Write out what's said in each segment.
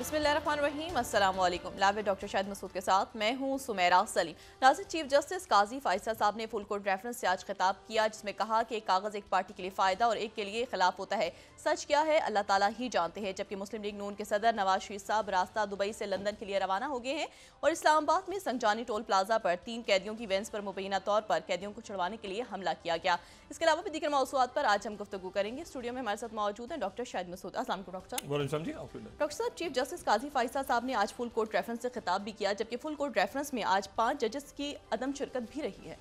बिस्मिल्लाहिर्रहमानिर्रहीम, अस्सलाम वालेकुम। लाइव है डॉक्टर शाहिद मसूद के साथ मैं हूं सुमेरा सलीम। नाज़रीन, चीफ जस्टिस काजी फायसा साहब ने फुल कोर्ट रेफरेंस से आज खिताब किया, जिसमें कहा कि एक कागज़ एक पार्टी के लिए फ़ायदा और एक के लिए खिलाफ होता है। सच क्या है अल्लाह ताला ही जानते हैं। जबकि मुस्लिम लीग नून के सदर नवाज शरीफ साहब रास्ता दुबई से लंदन के लिए रवाना हो गए हैं और इस्लामाबाद में संजानी टोल प्लाजा पर 3 कैदियों की वैन्स पर मुबैना तौर पर कैदियों को छुड़वाने के लिए हमला किया गया। इसके अलावा भी दीगर मौज़ूआत पर आज हम गुफ्तगू करेंगे। स्टूडियो में हमारे साथ मौजूद हैं डॉक्टर शाहिद मसूद। अस्सलाम वालेकुम डॉक्टर। डॉक्टर साहब, चीफ जस्टिस काजी फायसा साहब ने आज फुल कोर्ट रेफरेंस से खिताब भी किया, जबकि फुल कोर्ट रेफरेंस में आज 5 जजेस की अदम शिरकत भी रही है।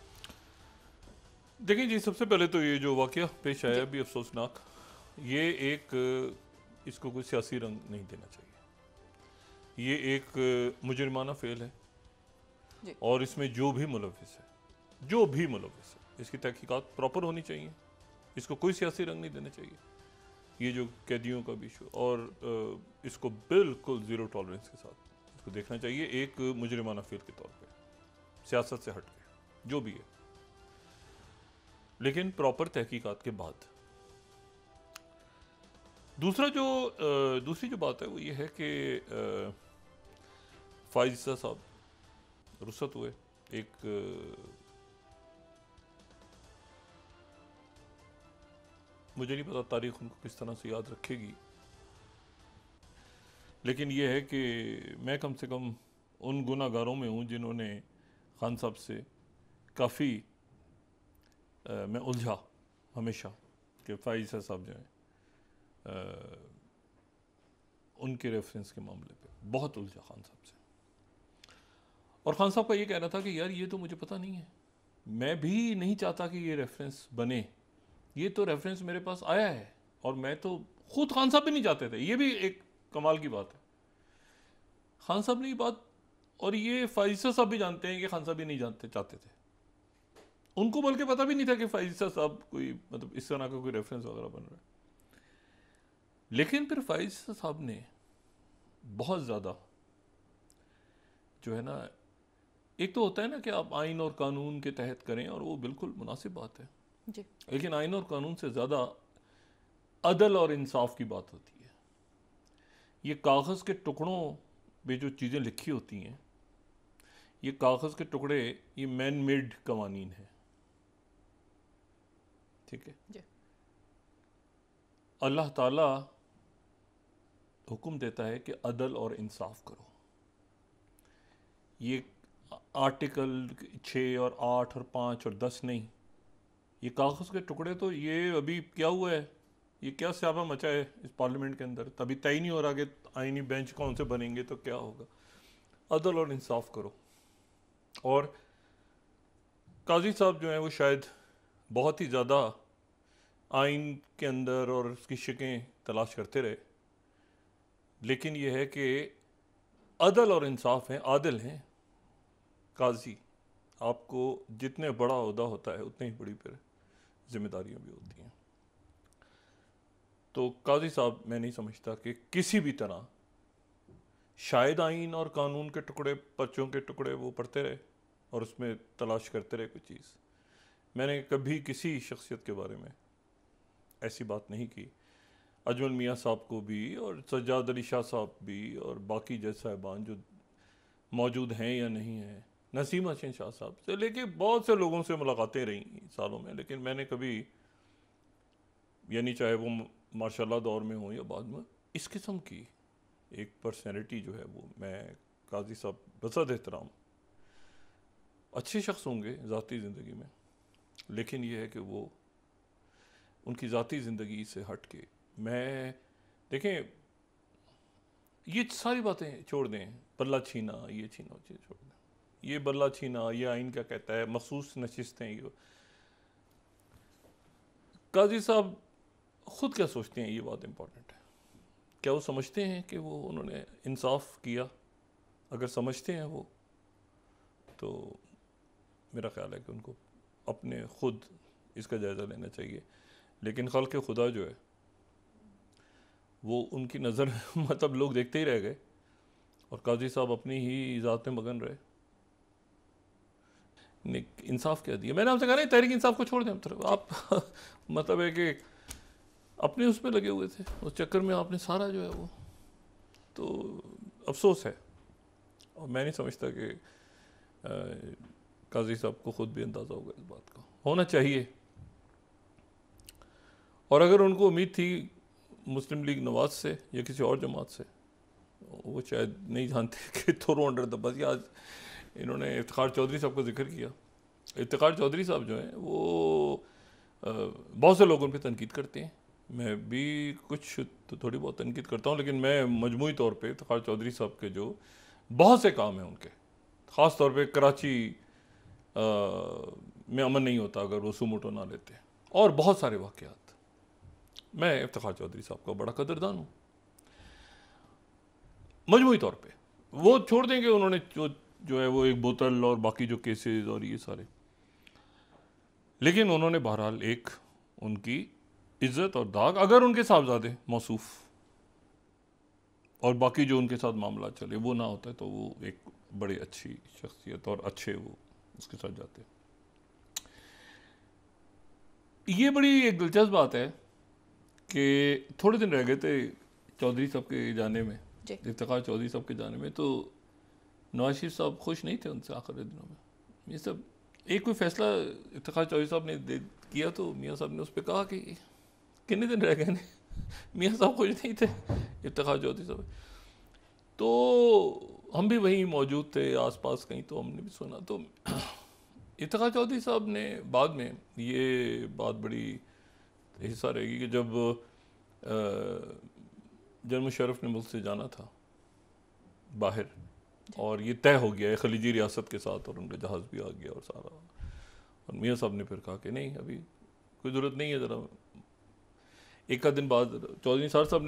देखिए जी, सबसे पहले तो ये जो वाकया पेश आया भी अफसोसनाक, ये एक इसको कोई सियासी रंग नहीं देना चाहिए। ये एक मुजरिमाना फेल है और इसमें जो भी मुलविस है इसकी तहकीकात प्रॉपर होनी चाहिए। इसको कोई सियासी रंग नहीं देना चाहिए। ये जो कैदियों का भी इशू, और इसको बिल्कुल ज़ीरो टॉलरेंस के साथ इसको देखना चाहिए, एक मुजरिमाना फेल के तौर पे, सियासत से हट के जो भी है, लेकिन प्रॉपर तहकीकात के बाद। दूसरी जो बात है वो ये है कि फायसा साहब रुखसत हुए। मुझे नहीं पता तारीख उनको किस तरह से याद रखेगी, लेकिन ये है कि मैं कम से कम उन गुनाहगारों में हूँ जिन्होंने खान साहब से काफ़ी मैं उलझा हमेशा कि फायसा साहब जो हैं उनके रेफरेंस के मामले पे बहुत उलझा खान साहब से। और खान साहब का ये कहना था कि यार ये तो मुझे पता नहीं है, मैं भी नहीं चाहता कि ये रेफरेंस बने, ये तो रेफरेंस मेरे पास आया है और मैं तो खुद खान साहब भी नहीं चाहते थे। ये भी एक कमाल की बात है। खान साहब ने ये बात, और ये फायसा साहब भी जानते हैं कि खान साहब भी नहीं चाहते थे। उनको बल्कि पता भी नहीं था कि फायसा साहब कोई मतलब इस तरह का कोई रेफरेंस वगैरह बन रहा है। लेकिन फिर फायसा साहब ने बहुत ज़्यादा जो है ना, एक तो होता है ना कि आप आइन और कानून के तहत करें और वो बिल्कुल मुनासिब बात है जी, लेकिन आइन और कानून से ज़्यादा अदल और इंसाफ की बात होती है। ये कागज़ के टुकड़ों में जो चीज़ें लिखी होती हैं, ये कागज़ के टुकड़े, ये मैन मेड कवानीन है, ठीक है जी। अल्लाह ताला हुक्म देता है कि अदल और इंसाफ करो। ये आर्टिकल 6 और 8 और 5 और 10 नहीं, ये कागज़ के टुकड़े। तो ये अभी क्या हुआ है, ये क्या स्यापा मचा है इस पार्लियामेंट के अंदर, तभी तय नहीं हो रहा कि आईनी बेंच कौन से बनेंगे तो क्या होगा। अदल और इंसाफ करो। और काजी साहब जो हैं वो शायद बहुत ही ज़्यादा आइन के अंदर और उसकी शिकें तलाश करते रहे, लेकिन ये है कि अदल और इंसाफ हैं, आदिल हैं। काजी, आपको जितने बड़ा ओहदा होता है उतनी ही बड़ी फिर जिम्मेदारियां भी होती हैं। तो काजी साहब, मैं नहीं समझता कि किसी भी तरह, शायद आइन और कानून के टुकड़े, पर्चों के टुकड़े वो पढ़ते रहे और उसमें तलाश करते रहे कोई चीज़। मैंने कभी किसी शख्सियत के बारे में ऐसी बात नहीं की। अजमल मियाँ साहब को भी और सज्जाद अली शाह साहब भी और बाकी जज साहिबान जो मौजूद हैं या नहीं हैं, नसीम हसन शाह साहब से लेके बहुत से लोगों से मुलाकातें रही सालों में, लेकिन मैंने कभी, यानी चाहे वो माशाल्लाह दौर में हो या बाद में, इस किस्म की एक पर्सनैलिटी जो है वो, मैं काजी साहब बसद एहतराम अच्छे शख्स होंगे ज़ाती ज़िंदगी में, लेकिन ये है कि वो उनकी ज़ाती ज़िंदगी से हट के, मैं देखें ये सारी बातें छोड़ दें, बल्ला छीना, ये छीना, वो चीज़ छोड़ दें, ये बल्ला छीना, ये आइन क्या कहता है, मखसूस नशिस्तें, ये काजी साहब खुद क्या सोचते हैं, ये बात इंपॉर्टेंट है। क्या वो समझते हैं कि वो उन्होंने इंसाफ किया? अगर समझते हैं वो, तो मेरा ख्याल है कि उनको अपने खुद इसका जायज़ा लेना चाहिए। लेकिन खल्क़ खुदा जो है वो उनकी नज़र मतलब लोग देखते ही रह गए और काजी साहब अपनी ही ज़ात में मगन रहे। इंसाफ क्या दिया? मैंने आपसे कहा नहीं, तहरीक इंसाफ को छोड़ दें आप मतलब है कि अपने उस पर लगे हुए थे, उस चक्कर में आपने सारा जो है वो, तो अफसोस है, और मैं नहीं समझता कि काजी साहब को ख़ुद भी अंदाज़ा होगा इस बात का। होना चाहिए, और अगर उनको उम्मीद थी मुस्लिम लीग नवाज से या किसी और जमात से, वो शायद नहीं जानते कि थ्रो अंडर द बस। आज इन्होंने इफ्तिखार चौधरी साहब का जिक्र किया। इफ्तिखार चौधरी साहब जो हैं वो बहुत से लोगों पे तनकीद करते हैं, मैं भी कुछ तो थोड़ी बहुत तनकीद करता हूँ, लेकिन मैं मजमूई तौर पे इफ्तिखार चौधरी साहब के जो बहुत से काम हैं उनके, ख़ास तौर पे कराची में अमन नहीं होता अगर वो सुमोटो ना लेते, और बहुत सारे वाक़यात, मैं इफ्तिखार चौधरी साहब का बड़ा कदरदान हूँ मजमूई तौर पे। वो छोड़ देंगे उन्होंने जो है वो एक बोतल और बाकी जो केसेस और ये सारे, लेकिन उन्होंने बहरहाल एक उनकी इज्जत और दाग, अगर उनके साहबजादे मौसूफ और बाकी जो उनके साथ मामला चले वो ना होता है तो वो एक बड़ी अच्छी शख्सियत और अच्छे वो उसके साथ जाते। ये बड़ी एक दिलचस्प बात है कि थोड़े दिन रह गए थे चौधरी साहब के जाने में, इफ्तिखार चौधरी साहब के जाने में, तो नवाज शरीफ साहब खुश नहीं थे उनसे आखिरी दिनों में। ये सब एक कोई फैसला इफ्तिखार चौधरी साहब ने किया तो मियाँ साहब ने उस पर कहा कि कितने दिन रह गए, मियाँ साहब खुश नहीं थे इफ्तिखार चौधरी साहब। तो हम भी वहीं मौजूद थे आसपास कहीं, तो हमने भी सुना। तो इफ्तिखार चौधरी साहब ने बाद में ये बात बड़ी हिस्सा रहेगी कि जब जनरल मुशर्रफ ने मुल्क से जाना था बाहर और ये तय हो गया है खलीजी रियासत के साथ, और उनका जहाज़ भी आ गया और सारा, और मियाँ साहब ने फिर कहा कि नहीं अभी कोई ज़रूरत नहीं है, ज़रा एक आध दिन बाद चौधरी साहब से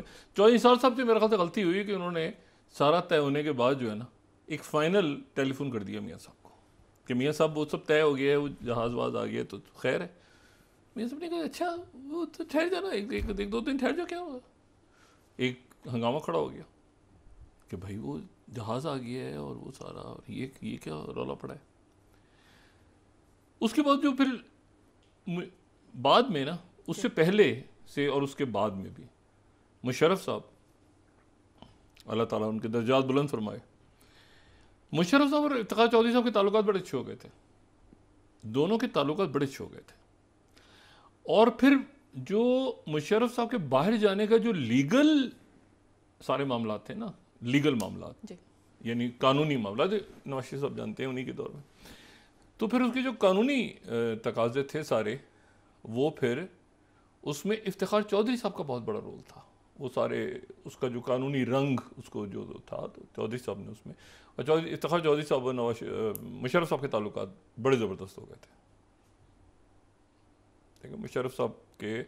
मेरे ख्याल से गलती हुई कि उन्होंने सारा तय होने के बाद जो है ना एक फ़ाइनल टेलीफोन कर दिया मियाँ साहब को कि मियाँ साहब वो सब तय हो गया है, वो जहाज़ वाज आ गया तो खैर है। मियाँ साहब ने कहा अच्छा वो तो ठहर जाना, एक दो दिन ठहर जाओ, क्या होगा। एक हंगामा खड़ा हो गया कि भाई वो जहाज़ आ गया है और वो सारा, और ये क्या रौला पड़ा है। उसके बाद जो फिर बाद में ना, उससे पहले से और उसके बाद में भी मुशर्रफ साहब, अल्लाह ताला उनके दर्जात बुलंद फरमाए, मुशर्रफ साहब और इफ्तिखार चौधरी साहब के ताल्लुकात बड़े अच्छे हो गए थे, दोनों के ताल्लुकात बड़े अच्छे हो गए थे। और फिर जो मुशर्रफ साहब के बाहर जाने का जो लीगल सारे मामला थे ना, लीगल मामला यानी कानूनी मामला, नवाज शरीफ साहब जानते हैं उन्हीं के दौर में, तो फिर उसके जो कानूनी तकाजे थे सारे, वो फिर उसमें इफ्तिखार चौधरी साहब का बहुत बड़ा रोल था। वो सारे उसका जो कानूनी रंग उसको जो था, तो चौधरी साहब ने उसमें, और इफ्तिखार चौधरी साहब और मुशर्रफ साहब के ताल्लुकात बड़े ज़बरदस्त हो गए थे। देखिए मुशर्रफ साहब के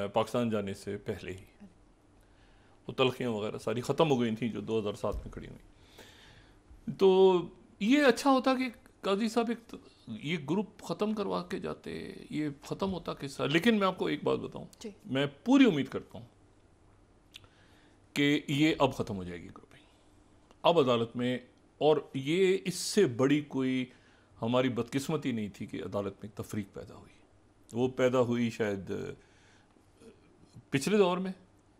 पाकिस्तान जाने से पहले ही वो तलखियाँ वगैरह सारी ख़त्म हो गई थी जो 2007 में खड़ी हुई। तो ये अच्छा होता कि काजी साहब एक ये ग्रुप ख़त्म करवा के जाते, ये ख़त्म होता किस्सा। लेकिन मैं आपको एक बात बताऊं, मैं पूरी उम्मीद करता हूं कि ये अब ख़त्म हो जाएगी ग्रुपिंग, अब अदालत में, और ये इससे बड़ी कोई हमारी बदकिस्मती नहीं थी कि अदालत में तफरीक पैदा हुई। वो पैदा हुई शायद पिछले दौर में,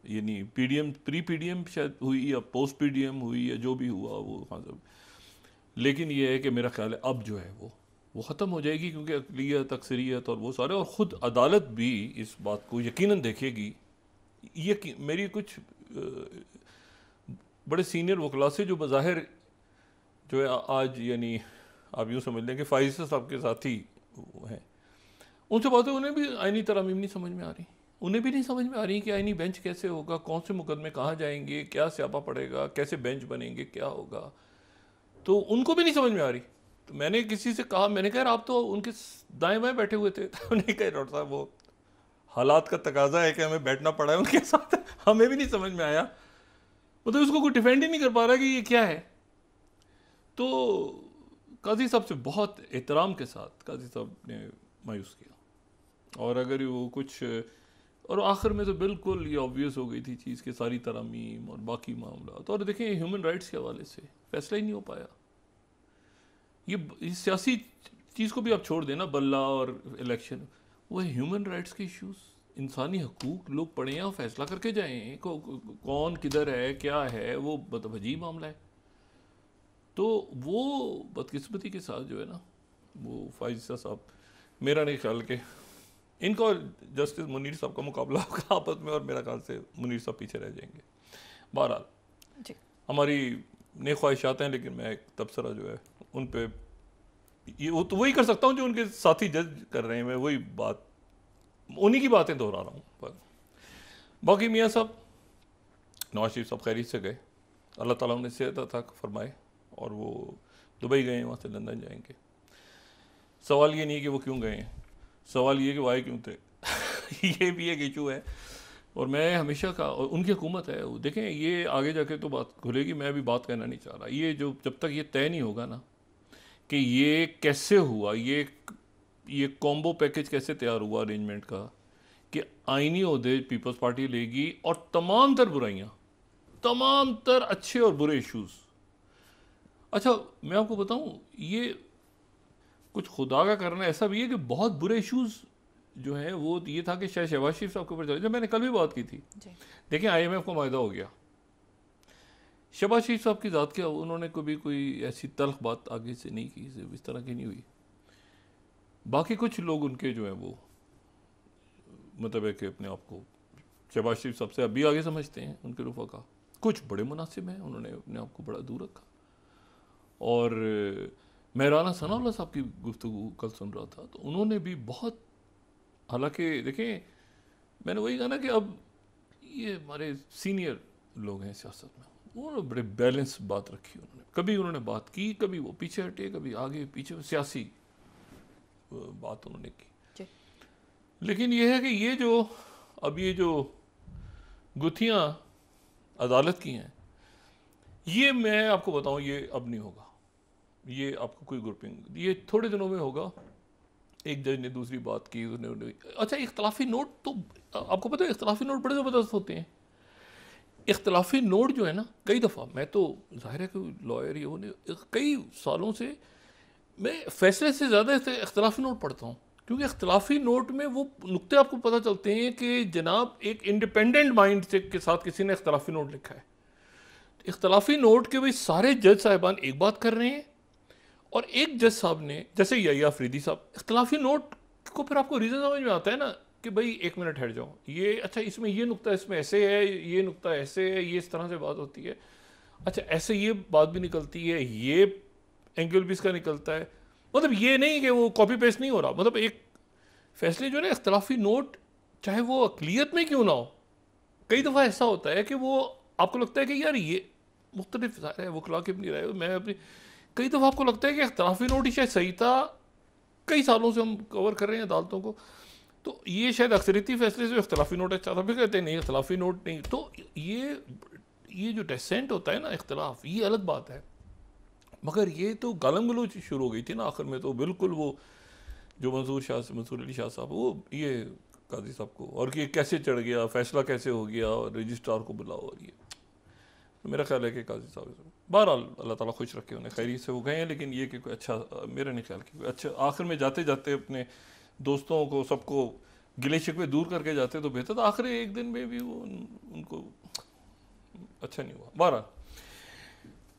यानी पीडीएम प्री पीडीएम शायद हुई या पोस्ट पीडीएम हुई या जो भी हुआ वो, हाँ सब। लेकिन ये है कि मेरा ख्याल है अब जो है वो ख़त्म हो जाएगी, क्योंकि अक़लियत अक्सरियत और वो सारे, और ख़ुद अदालत भी इस बात को यकीनन देखेगी। ये मेरी कुछ बड़े सीनियर वकला से जो बज़ाहिर जो है आज, यानी आप यूँ समझ लें कि फ़ाइज़ साहब के साथी हैं, उनसे बातें, उन्हें भी आईनी तरमीम नहीं समझ में आ रही, उन्हें भी नहीं समझ में आ रही कि आईनी बेंच कैसे होगा, कौन से मुकदमे कहाँ जाएंगे, क्या स्यापा पड़ेगा, कैसे बेंच बनेंगे, क्या होगा, तो उनको भी नहीं समझ में आ रही। तो मैंने किसी से कहा, मैंने कहा आप तो उनके दाएं बाएं बैठे हुए थे, तो उन्हें कहा डॉक्टर साहब वो हालात का तकाजा है कि हमें बैठना पड़ा है उनके साथ, हमें भी नहीं समझ में आया, मतलब उसको कोई डिफेंड ही नहीं कर पा रहा कि ये क्या है। तो काजी साहब से बहुत एहतराम के साथ काजी साहब ने मायूस किया, और अगर वो कुछ, और आखिर में तो बिल्कुल ये ऑब्वियस हो गई थी चीज़ के सारी तरमीम और बाकी मामला। तो और देखें ह्यूमन राइट्स के हवाले से फैसला ही नहीं हो पाया। ये सियासी चीज़ को भी आप छोड़ देना, बल्ला और इलेक्शन, वो ह्यूमन राइट्स के इश्यूज़ इंसानी हकूक लोग पढ़ें और फैसला करके जाएं कौन किधर है क्या है, वो मतलब अजीब मामला है। तो वो बदकिस्मती के साथ जो है ना, वो फाइजा साहब, मेरा नहीं ख्याल के इनका और जस्टिस मुनीर साहब का मुकाबला होगा आपस में, और मेरा ख्याल से मुनीर साहब पीछे रह जाएंगे। बहरहाल हमारी नेक ख्वाहिशात हैं, लेकिन मैं एक तबसरा जो है उन पे ये वो तो वही कर सकता हूँ जो उनके साथी जज कर रहे हैं, मैं वही बात उन्हीं की बातें दोहरा रहा हूँ। पर बाकी मियाँ साहब, नवाज शरीफ साहब खैरियत से गए, अल्लाह ताला उन्हें सेहत अता फरमाए, और वो दुबई गए हैं, वहाँ से लंदन जाएंगे। सवाल ये नहीं कि वो क्यों गए हैं, सवाल ये कि वो आए क्यों थे ये भी एक इशू है। और मैं हमेशा का, और उनकी हुकूमत है, वो देखें ये आगे जाके तो बात खुलेगी, मैं अभी बात कहना नहीं चाह रहा, ये जो जब तक ये तय नहीं होगा ना कि ये कैसे हुआ, ये कॉम्बो पैकेज कैसे तैयार हुआ अरेंजमेंट का, कि आईनी ओहदे पीपल्स पार्टी लेगी और तमाम तर बुराइयाँ, तमाम तर अच्छे और बुरे इश्यूज। अच्छा मैं आपको बताऊं, ये कुछ खुदा का करना ऐसा भी है कि बहुत बुरे इश्यूज जो हैं वो ये था कि शायद शहबाज शरीफ साहब के ऊपर चले, जब मैंने कल भी बात की थी। देखिए IMF का मायदा हो गया, शहबाज शरीफ साहब की ज़ात क्या, उन्होंने कभी कोई ऐसी तल्ख बात आगे से नहीं की, सिर्फ इस तरह की नहीं हुई। बाकी कुछ लोग उनके जो हैं वो मतलब है कि अपने आप को शहबाज शरीफ साहब से अभी आगे समझते हैं, उनके रुफा का कुछ बड़े मुनासिब हैं, उन्होंने अपने आप को बड़ा दूर रखा। और मैं राना सनाउल्लाह साहब की गुफ्तगू कल सुन रहा था, तो उन्होंने भी बहुत, हालांकि देखें मैंने वही कहा ना कि अब ये हमारे सीनियर लोग हैं सियासत में, उन्होंने बड़े बैलेंस बात रखी, कभी उन्होंने बात की, कभी वो पीछे हटे, कभी आगे पीछे, सियासी बात उन्होंने की। लेकिन ये है कि ये जो गुत्थियाँ अदालत की हैं, ये मैं आपको बताऊं, ये अब नहीं होगा, ये आपको कोई ग्रुपिंग, ये थोड़े दिनों में होगा। एक जज ने दूसरी बात की, अच्छा इख्तलाफी नोट, तो आपको पता है इख्तलाफी नोट बड़े ज़बरदस्त होते हैं। इख्तलाफी नोट जो है ना, कई दफ़ा मैं तो ज़ाहिर है कि लॉयर ये होने कई सालों से मैं फैसले से ज़्यादा इख्तलाफी नोट पढ़ता हूँ, क्योंकि इख्तलाफी नोट में वो नुक्ते आपको पता चलते हैं कि जनाब एक इंडिपेंडेंट माइंड से के साथ किसी ने इख्तलाफी नोट लिखा है। इख्तलाफी नोट के भाई सारे जज साहिबान एक बात कर रहे हैं, और एक जज साहब ने, जैसे याहिया अफरीदी साहब, इख्तलाफी नोट को फिर आपको रीज़न समझ में आता है ना कि भाई एक मिनट हट जाओ, ये अच्छा इसमें ये नुक्ता इसमें ऐसे है, ये नुक्ता ऐसे है, ये इस तरह से बात होती है, अच्छा ऐसे ये बात भी निकलती है, ये एंगल भी इसका निकलता है। मतलब ये नहीं कि वो कॉपी पेस्ट नहीं हो रहा, मतलब एक फैसले जो है ना इख्तलाफी नोट, चाहे वो अक़लियत में क्यों ना हो, कई दफ़ा ऐसा होता है कि वो आपको लगता है कि यार ये मुख्तलिफ है, वो खिला के नहीं रहे, मैं अपनी, कई दफ़ा आपको लगता है कि इख्तलाफी नोट ही शायद सही था, कई सालों से हम कवर कर रहे हैं अदालतों को, तो ये शायद अक्सरियती फैसले से इख्तलाफी नोट अच्छा था, फिर कहते हैं नहीं इख्तलाफी नोट नहीं। तो ये जो डिसेंट होता है ना, इख्तलाफ, ये अलग बात है, मगर ये तो गालम गलोच शुरू हो गई थी ना आखिर में, तो बिल्कुल वो जो मंसूर अली शाह साहब, वो ये काजी साहब को, और कि कैसे चढ़ गया, फैसला कैसे हो गया, और रजिस्ट्रार को बुलाओ, और ये तो मेरा ख्याल है कि काजी साहब बहरहाल अल्लाह ताला खुश रखे उन्हें, खैरियत से वो गए हैं। लेकिन ये कि कोई अच्छा, मेरा नहीं ख्याल कि अच्छा आखिर में जाते जाते अपने दोस्तों को सबको गिले शिकवे दूर करके जाते तो बेहतर था, आखिर एक दिन में भी वो उनको अच्छा नहीं हुआ। बहरहाल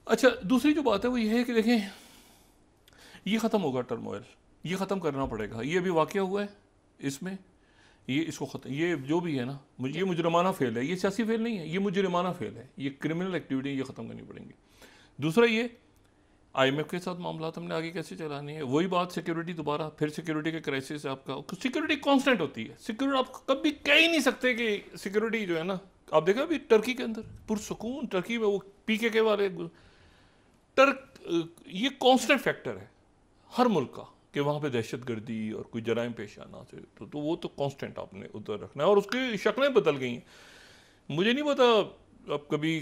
अच्छा, दूसरी जो बात है वो ये है कि देखें ये ख़त्म होगा टर्मोइल, ये ख़त्म करना पड़ेगा, ये अभी वाक़या हुआ है इसमें, ये इसको ख़त्म, ये जो भी है ना, ये मुजरमाना फेल है, ये सियासी फेल नहीं है, ये मुजरमाना फेल है, ये क्रिमिनल एक्टिविटी, ये ख़त्म करनी पड़ेंगी। दूसरा ये IMF के साथ मामला हमने आगे कैसे चलाने हैं, वही बात, सिक्योरिटी, दोबारा फिर सिक्योरिटी के क्राइसिस है आपका, सिक्योरिटी कांस्टेंट होती है, सिक्योरिटी आप कभी कह ही नहीं सकते कि सिक्योरिटी जो है ना, आप देखा अभी टर्की के अंदर पुरसुकून, टर्की में वो PKK वाले ये कांस्टेंट फैक्टर है हर मुल्क का कि वहाँ पे दहशतगर्दी और कोई जराइम पेश आना से, तो वो तो कांस्टेंट आपने उधर रखना है, और उसकी शक्लें बदल गई हैं। मुझे नहीं पता, अब कभी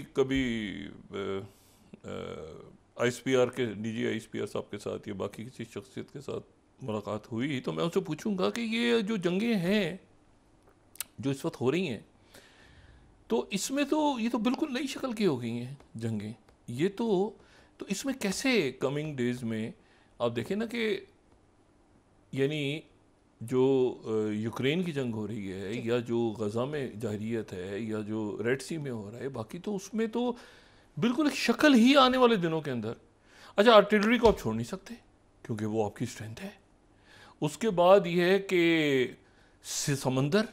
ISPR के ISPR साहब के साथ या बाकी किसी शख्सियत के साथ मुलाकात हुई तो मैं उससे पूछूंगा कि ये जो जंगें हैं जो इस वक्त हो रही हैं, तो इसमें तो ये तो बिल्कुल नई शक्ल की हो गई हैं जंगें, ये तो इसमें कैसे कमिंग डेज में आप देखें ना कि यानी जो यूक्रेन की जंग हो रही है या जो गज़ा में जाहिरियत है या जो रेड सी में हो रहा है, बाकी तो उसमें तो बिल्कुल एक शक्ल ही आने वाले दिनों के अंदर। अच्छा, आर्टिलरी को आप छोड़ नहीं सकते क्योंकि वो आपकी स्ट्रेंथ है। उसके बाद ये है कि समंदर,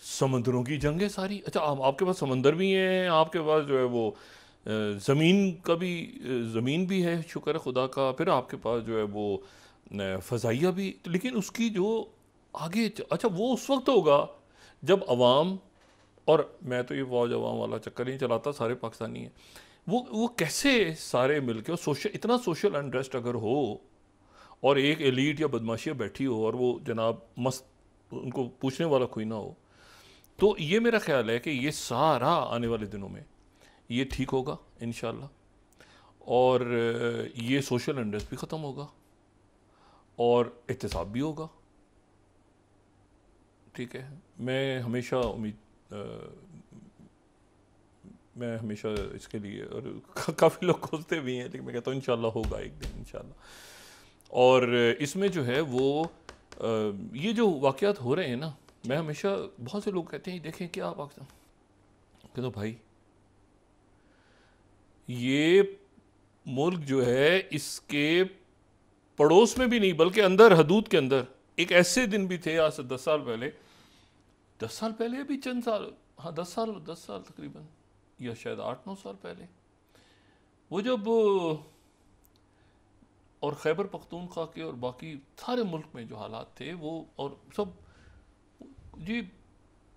समंदरों की जंग है सारी। अच्छा, आपके पास समंदर भी हैं, आपके पास जो है वो ज़मीन का भी, ज़मीन भी है, शुक्र है खुदा का। फिर आपके पास जो है वो फ़ज़ाइया भी, लेकिन उसकी जो आगे अच्छा वो उस वक्त होगा जब अवाम, और मैं तो ये फौज अवाम वाला चक्कर नहीं चलाता, सारे पाकिस्तानी हैं, वो कैसे सारे मिलके, और सोशल, इतना सोशल अनरेस्ट अगर हो और एक एलीट या बदमाशिया बैठी हो और वो जनाब मस्त, उनको पूछने वाला कोई ना हो, तो ये मेरा ख्याल है कि ये सारा आने वाले दिनों में ये ठीक होगा इंशाल्लाह। और ये सोशल अनरेस्ट भी ख़त्म होगा और एहतसाब भी होगा। ठीक है, मैं हमेशा मैं हमेशा इसके लिए, और काफ़ी लोग खोजते भी हैं, लेकिन मैं कहता हूँ इंशाल्लाह होगा एक दिन इंशाल्लाह। और इसमें जो है वो ये जो वाक़यात हो रहे हैं ना, मैं हमेशा, बहुत से लोग कहते हैं देखें क्या पाकिस्तान, कहते तो भाई ये मुल्क जो है इसके पड़ोस में भी नहीं बल्कि अंदर हदूद के अंदर, एक ऐसे दिन भी थे आज से 10 साल पहले, 10 साल पहले, अभी चंद साल, हाँ 10 साल तकरीबन, या शायद 8-9 साल पहले, वो जब, और खैबर पख्तूनख्वा के और बाकी सारे मुल्क में जो हालात थे वो, और सब जी,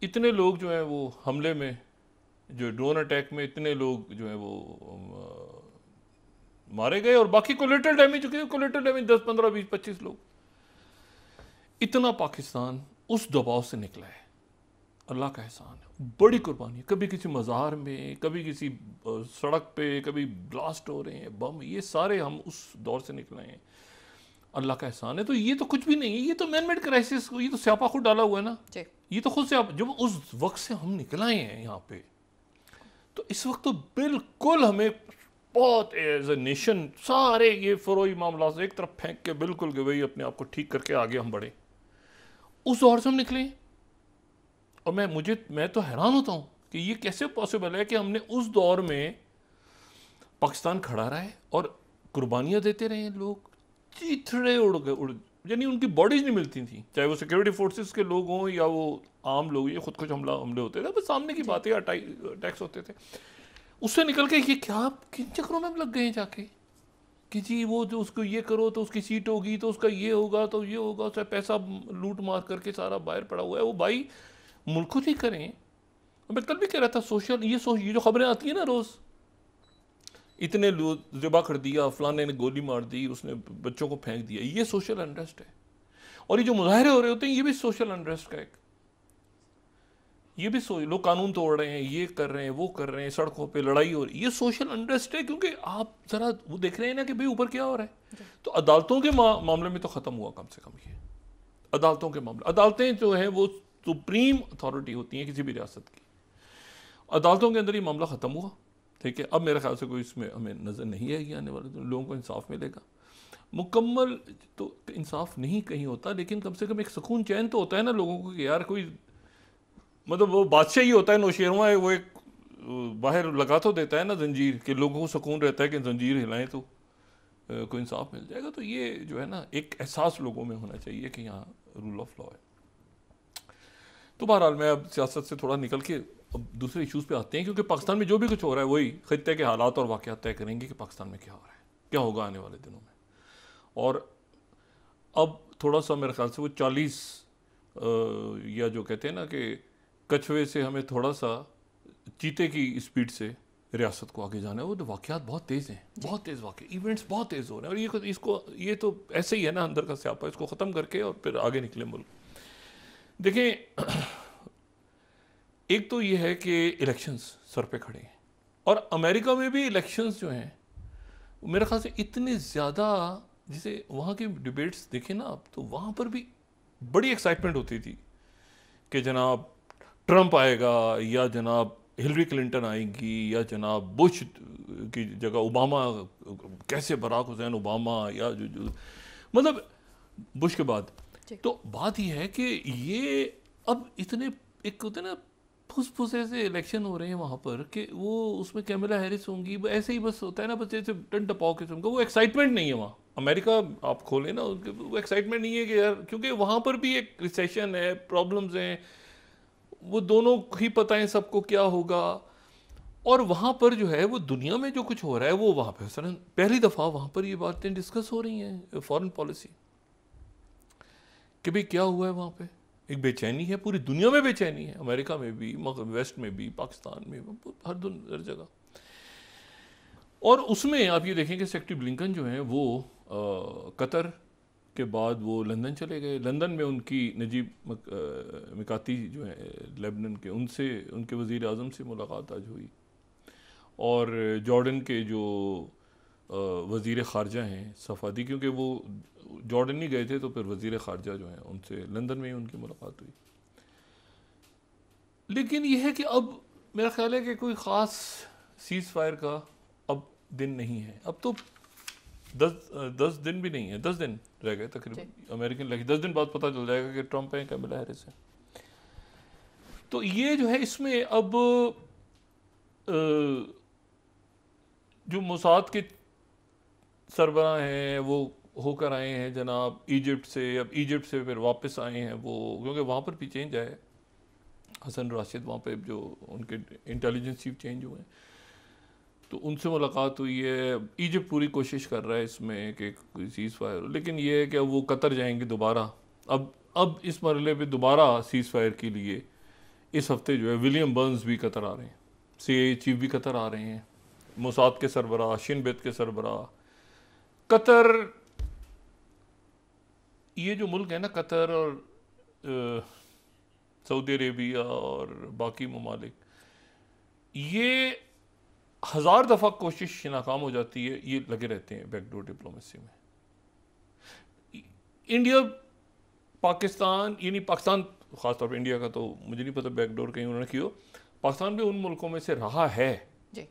इतने लोग जो हैं वो हमले में, जो ड्रोन अटैक में इतने लोग जो हैं वो मारे गए, और बाकी कोलेटरल डैमेज, कोलेटरल डैमेज 10, 15, 20, 25 लोग। इतना पाकिस्तान उस दबाव से निकला है, अल्लाह का एहसान है, बड़ी कुर्बानी। कभी किसी मज़ार में, कभी किसी सड़क पे, कभी ब्लास्ट हो रहे हैं बम, ये सारे हम उस दौर से निकले हैं, अल्लाह का एहसान है। तो ये तो कुछ भी नहीं है, ये तो मैन मेड क्राइसिस, ये तो स्यापा खुद डाला हुआ है ना, ये तो खुद से, जब उस वक्त से हम निकल आए हैं यहाँ पे, तो इस वक्त तो बिल्कुल हमें बहुत एज ए नेशन सारे ये फरोई मामला से एक तरफ फेंक के बिल्कुल कि भाई अपने आप को ठीक करके आगे हम बढ़े, उस दौर से हम निकले। और मैं तो हैरान होता हूँ कि ये कैसे पॉसिबल है कि हमने उस दौर में पाकिस्तान खड़ा रहा है और कुर्बानियाँ देते रहे लोग, चीथड़े उड़, यानी उनकी बॉडीज नहीं मिलती थी, चाहे वो सिक्योरिटी फोर्सेस के लोग हों या वो आम लोग, ये खुद कुछ हमले होते थे, बस सामने की बातें, अटैक्स होते थे। उससे निकल के ये क्या, किन चक्रों में लग गए जाके कि जी वो जो उसको ये करो तो उसकी सीट होगी, तो उसका ये होगा, तो ये होगा, चाहे पैसा लूट मार करके सारा बाहर पड़ा हुआ है। वो भाई मुल्क को नहीं करें। मैं कल भी कह रहा था, ये जो खबरें आती हैं ना रोज़, इतने लोग ज़िबा कर दिया, फलाने ने गोली मार दी, उसने बच्चों को फेंक दिया, ये सोशल अनरेस्ट है। और ये जो मुजाहरे हो रहे होते हैं, ये भी सोशल अनरेस्ट का एक, ये भी लोग कानून तोड़ रहे हैं, ये कर रहे हैं, वो कर रहे हैं, सड़कों पे लड़ाई हो रही है, ये सोशल अनरेस्ट है। क्योंकि आप ज़रा वो देख रहे हैं ना कि भाई ऊपर क्या हो रहा है। तो अदालतों के मामले में तो ख़त्म हुआ कम से कम ये, अदालतों के मामले, अदालतें जो हैं वो सुप्रीम अथॉरिटी होती हैं किसी भी रियासत की, अदालतों के अंदर ये मामला ख़त्म हुआ। ठीक है, अब मेरे ख्याल से कोई इसमें हमें नज़र नहीं आएगी आने वाले दिन, लोगों को इंसाफ मिलेगा। मुकम्मल तो इंसाफ नहीं कहीं होता, लेकिन कम से कम एक सुकून चैन तो होता है ना लोगों को कि यार कोई, मतलब वो बादशाह ही होता है नौशेरवा है, वो एक बाहर लगा तो देता है ना जंजीर, कि लोगों को सुकून रहता है कि जंजीर हिलाएं तो कोई इंसाफ मिल जाएगा। तो ये जो है ना एक एहसास लोगों में होना चाहिए कि यहाँ रूल ऑफ लॉ है। तो बहरहाल मैं अब सियासत से थोड़ा निकल के अब दूसरे इशूज़ पे आते हैं, क्योंकि पाकिस्तान में जो भी कुछ हो रहा है वही खित्ते के हालात और वाक़यात तय करेंगे कि पाकिस्तान में क्या हो रहा है, क्या होगा आने वाले दिनों में। और अब थोड़ा सा मेरे ख्याल से वो 40 या जो कहते हैं ना कि कछुए से हमें थोड़ा सा चीते की स्पीड से रियासत को आगे जाना है। वो तो वाक़यात बहुत तेज़ हैं, बहुत तेज़ वाक़े, इवेंट्स बहुत तेज़ हो रहे हैं, और ये तो ऐसे ही है ना अंदर का स्यापा, इसको ख़त्म करके और फिर आगे निकले मुल्क। देखें, एक तो ये है कि इलेक्शंस सर पे खड़े हैं, और अमेरिका में भी इलेक्शंस जो हैं मेरे ख्याल से इतने ज़्यादा, जैसे वहाँ की डिबेट्स देखें ना आप, तो वहाँ पर भी बड़ी एक्साइटमेंट होती थी कि जनाब ट्रंप आएगा, या जनाब हिलरी क्लिंटन आएंगी, या जनाब बुश की जगह ओबामा, कैसे बराक हुसैन ओबामा, या जो मतलब बुश के बाद तो बात यह है कि ये अब इतने एक होते ना फुसफुसे से इलेक्शन हो रहे हैं वहाँ पर कि वो उसमें कैमला हैरिस होंगी, ऐसे ही बस होता है ना, बस जैसे टन टपाओ किस्म का, वो एक्साइटमेंट नहीं है वहाँ। अमेरिका आप खोलें ना, उनके वो एक्साइटमेंट नहीं है कि यार, क्योंकि वहाँ पर भी एक रिसेशन है, प्रॉब्लम्स हैं, वो दोनों ही पता है सबको क्या होगा। और वहाँ पर जो है वो दुनिया में जो कुछ हो रहा है वो वहाँ पर सर पहली दफ़ा वहाँ पर ये बातें डिस्कस हो रही हैं, फॉरेन पॉलिसी कि भाई क्या हुआ है वहाँ पे। एक बेचैनी है, पूरी दुनिया में बेचैनी है, अमेरिका में भी, वेस्ट में भी, पाकिस्तान में भी, हर जगह। और उसमें आप ये देखें कि सेक्रेटरी ब्लिंकन जो हैं वो कतर के बाद वो लंदन चले गए। लंदन में उनकी नजीब मिकाती जो है लेबनान के, उनसे, उनके वज़ीर आज़म से मुलाकात आज हुई। और जॉर्डन के जो वज़ीर ख़ारजा हैं सफ़ादी, क्योंकि वो जॉर्डन नहीं गए थे तो फिर वज़ीर ख़ारजा जो हैं उनसे लंदन में ही उनकी मुलाकात हुई। लेकिन यह है कि अब मेरा ख्याल है कि कोई ख़ास सीज़ फायर का अब दिन नहीं है। अब तो 10 दिन भी नहीं है, 10 दिन रह गए तकरीबन अमेरिकन इलेक्शन। 10 दिन बाद पता चल जाएगा कि ट्रंप है कैमला हैरिस है। तो ये जो है इसमें अब जो मोसाद के सरबराह हैं वो होकर आए हैं जनाब इजिप्ट से। अब इजिप्ट से फिर वापस आए हैं वो, क्योंकि वहाँ पर भी चेंज आया है। हसन राशिद वहाँ पे जो उनके इंटेलिजेंस चीफ चेंज हुए हैं, तो उनसे मुलाकात हुई है। इजिप्ट पूरी कोशिश कर रहा है इसमें कि कोई सीज़ फायर हो, लेकिन ये है कि वो कतर जाएंगे दोबारा। अब इस मरहले पे दोबारा सीज़ फायर के लिए इस हफ्ते जो है विलियम बर्न्स भी कतर आ रहे हैं, CIA चीफ भी कतर आ रहे हैं, मोसाद के सरबराह, शिन बेत के सरबराह। कतर, ये जो मुल्क है ना कतर और सऊदी अरेबिया और बाकी ममालिक, ये 1000 दफ़ा कोशिश नाकाम हो जाती है, ये लगे रहते हैं बैकडोर डिप्लोमेसी में। इंडिया, पाकिस्तान, यानी पाकिस्तान ख़ासतौर पर, इंडिया का तो मुझे नहीं पता बैकडोर कहीं उन्होंने की हो, पाकिस्तान भी उन मुल्कों में से रहा है जी,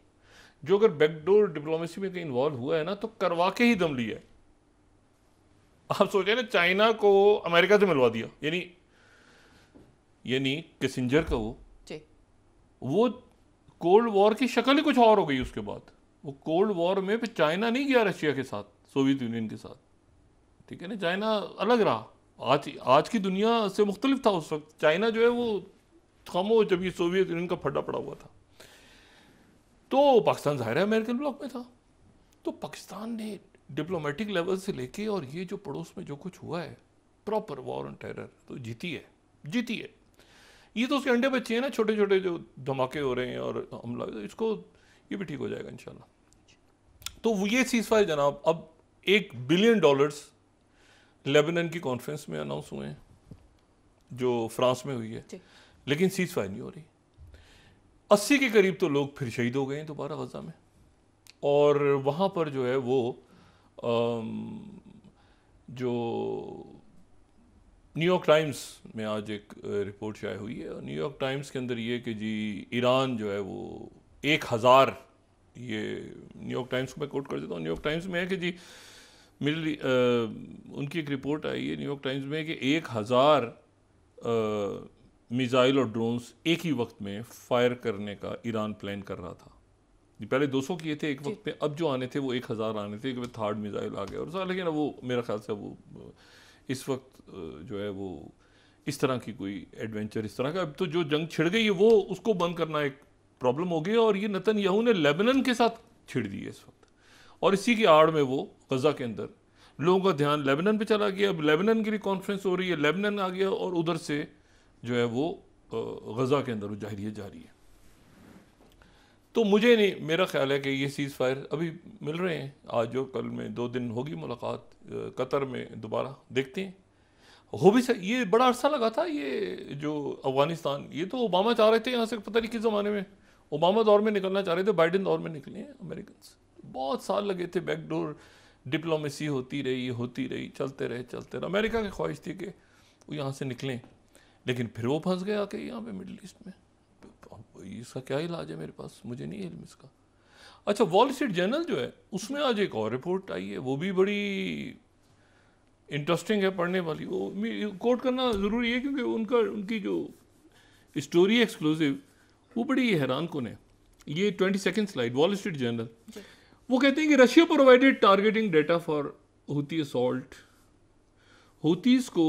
जो अगर बैकडोर डिप्लोमेसी में कहीं इन्वॉल्व हुआ है ना तो करवा के ही दम लिया है। आप सोचें ना, चाइना को अमेरिका से मिलवा दिया, यानी किसिंजर का वो कोल्ड वॉर की शक्ल ही कुछ और हो गई। उसके बाद वो कोल्ड वॉर में फिर चाइना नहीं गया रशिया के साथ, सोवियत यूनियन के साथ, ठीक है ना, चाइना अलग रहा। आज की दुनिया से मुख्तलिफ था उस वक्त। चाइना जो है वो खामोश, जब ये सोवियत यूनियन का फड्डा पड़ा हुआ था, तो पाकिस्तान ज़ाहिर है अमेरिकन ब्लॉक में था। तो पाकिस्तान ने डिप्लोमेटिक लेवल से लेके और ये जो पड़ोस में जो कुछ हुआ है, प्रॉपर वॉर ऑन टेरर तो जीती है। ये तो उसके अंडे बच्चे हैं ना, छोटे छोटे जो धमाके हो रहे हैं और हमला, इसको ये भी ठीक हो जाएगा इंशाल्लाह। तो वो ये सीज़ फायर जनाब अब $1 बिलियन लेबनान की कॉन्फ्रेंस में अनाउंस हुए हैं जो फ्रांस में हुई है, लेकिन सीज़ फायर नहीं हो रही। 80 के करीब तो लोग फिर शहीद हो गए हैं दोबारा गजा में। और वहाँ पर जो है वो जो न्यूयॉर्क टाइम्स में आज एक रिपोर्ट शाये हुई है, और न्यूयॉर्क टाइम्स के अंदर ये कि जी ईरान जो है वो 1000, ये न्यूयॉर्क टाइम्स को मैं कोट कर देता हूँ। न्यूयॉर्क टाइम्स में है कि जी उनकी एक रिपोर्ट आई है न्यूयॉर्क टाइम्स में कि 1000 मिसाइल और ड्रोन्स एक ही वक्त में फायर करने का ईरान प्लान कर रहा था। पहले 200 किए थे एक वक्त में, अब जो आने थे वो 1000 आने थे, कि थर्ड मिसाइल आ गया और सारा। लेकिन वो मेरा ख्याल से वो इस वक्त जो है वो इस तरह की कोई एडवेंचर इस तरह का, अब तो जो जंग छिड़ गई है वो उसको बंद करना एक प्रॉब्लम हो गई। और ये नेतन्याहू ने लेबनान के साथ छिड़ दी है इस वक्त, और इसी की आड़ में वो गजा के अंदर लोगों का ध्यान लेबनान पे चला गया। अब लेबनान के लिए कॉन्फ्रेंस हो रही है, लेबनान आ गया, और उधर से जो है वो गजा के अंदर वो जारी है। तो मुझे नहीं, मेरा ख्याल है कि ये सीज़ फायर अभी मिल रहे हैं, आज जो कल में 2 दिन होगी मुलाकात कतर में, दोबारा देखते हैं हो भी सही। ये बड़ा अरसा लगा था ये जो अफगानिस्तान, ये तो ओबामा चाह रहे थे यहाँ से, पता नहीं किस ज़माने में ओबामा दौर में निकलना चाह रहे थे, बाइडेन दौर में निकले हैं अमेरिकन। बहुत साल लगे थे, बैकडोर डिप्लोमेसी होती रही, चलते रहे। अमेरिका की ख्वाहिश थी कि वो यहाँ से निकलें, लेकिन फिर वो फंस गया कि यहाँ पे मिडल ईस्ट में। इसका क्या इलाज है मेरे पास, मुझे नहीं इल्म इसका। अच्छा, वॉल स्ट्रीट जर्नल जो है उसमें आज एक और रिपोर्ट आई है, वो भी बड़ी इंटरेस्टिंग है पढ़ने वाली, वो कोट करना ज़रूरी है क्योंकि उनकी जो स्टोरी एक्सक्लूसिव वो बड़ी हैरान कुन है। ये 22nd slide, wall street journal, वो कहते हैं कि Russia provided targeting data for Houthi assault. Houthis को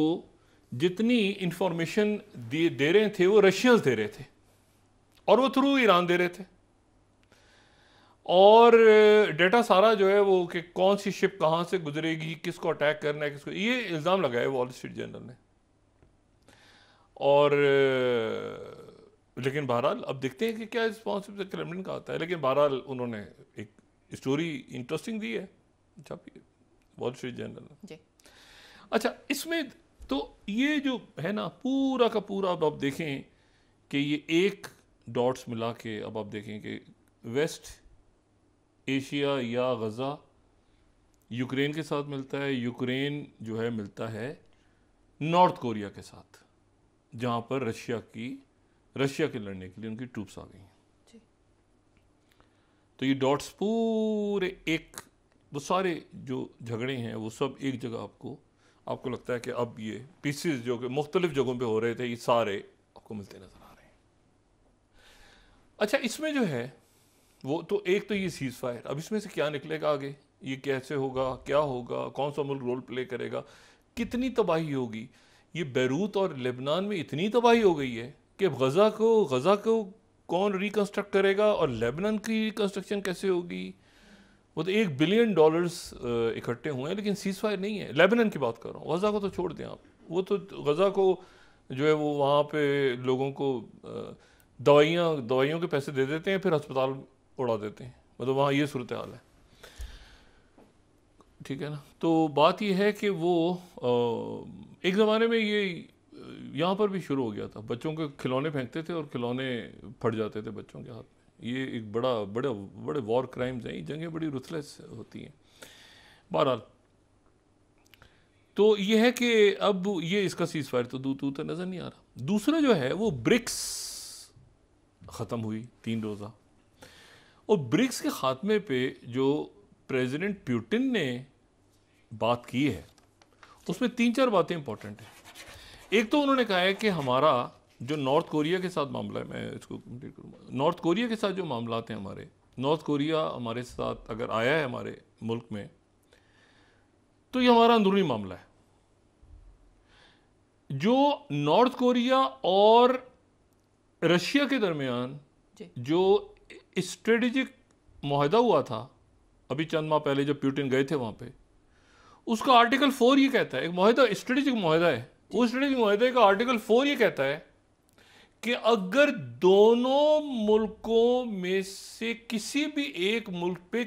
जितनी इंफॉर्मेशन दे रहे थे वो रशियंस दे रहे थे और वो थ्रू ईरान दे रहे थे, और डेटा सारा जो है वो कि कौन सी शिप कहाँ से गुजरेगी, किसको अटैक करना है, किसको, ये इल्ज़ाम लगाया वॉल स्ट्रीट जर्नल ने। और लेकिन बहरहाल अब देखते हैं कि क्या रिस्पॉन्स क्रेमलिन का आता है, लेकिन बहरहाल उन्होंने एक स्टोरी इंटरेस्टिंग दी है छापी वॉल स्ट्रीट जर्नल ने। अच्छा, इसमें तो ये जो है ना पूरा का पूरा, अब आप देखें कि ये एक डॉट्स मिला के अब आप देखें कि वेस्ट एशिया या गज़ा यूक्रेन के साथ मिलता है, यूक्रेन जो है मिलता है नॉर्थ कोरिया के साथ, जहाँ पर रशिया के लड़ने के लिए उनकी ट्रूप्स आ गई हैं। तो ये डॉट्स पूरे एक, वो सारे जो झगड़े हैं वो सब एक जगह आपको लगता है कि अब ये पीसेस जो कि मुख्तलिफ जगहों पे हो रहे थे, ये सारे आपको मिलते नजर आ रहे हैं। अच्छा, इसमें जो है वो तो एक तो ये सीज फायर, अब इसमें से क्या निकलेगा आगे, ये कैसे होगा, क्या होगा, कौन सा मुल्क रोल प्ले करेगा, कितनी तबाही होगी। ये बैरूत और लेबनान में इतनी तबाही हो गई है कि गज़ा को कौन रिकंस्ट्रक्ट करेगा और लेबनान की रिकंस्ट्रक्शन कैसे होगी। वो तो $1 बिलियन इकट्ठे हुए हैं, लेकिन सीज फायर नहीं है। लेबनान की बात कर रहा हूँ, गज़ा को तो छोड़ दें आप, वो तो गज़ा को जो है वो वहाँ पे लोगों को दवाइयों के पैसे दे देते हैं, फिर अस्पताल उड़ा देते हैं, मतलब वहाँ ये सूरत हाल है, ठीक है ना। तो बात ये है कि वो एक ज़माने में ये यहाँ पर भी शुरू हो गया था, बच्चों के खिलौने फेंकते थे और खिलौने फट जाते थे बच्चों के हाथ में। ये एक बड़े वॉर क्राइम्स हैं, ये जंगें बड़ी रुथलेस होती हैं। बहरहाल तो ये है कि अब ये इसका सीज फायर तो दूर नज़र नहीं आ रहा। दूसरा जो है वो ब्रिक्स ख़त्म हुई 3 रोज़ा, और ब्रिक्स के ख़ात्मे पे जो प्रेसिडेंट पुतिन ने बात की है उसमें 3-4 बातें इंपॉर्टेंट हैं। एक तो उन्होंने कहा है कि हमारा जो नॉर्थ कोरिया के साथ मामला है, मैं इसको कंप्लीट करूँगा, नॉर्थ कोरिया के साथ जो मामलात हैं हमारे, नॉर्थ कोरिया हमारे साथ अगर आया है हमारे मुल्क में तो ये हमारा अंदरूनी मामला है। जो नॉर्थ कोरिया और रशिया के दरमियान जो स्ट्रेटेजिक मुआहदा हुआ था अभी चंद माह पहले जब पुतिन गए थे वहाँ पे, उसका आर्टिकल 4 ये कहता है, एक मुआहदा स्ट्रेटेजिक मुआहदा है, उस स्ट्रेटेजिक मुआहदे का आर्टिकल 4 ये कहता है कि अगर दोनों मुल्कों में से किसी भी एक मुल्क पे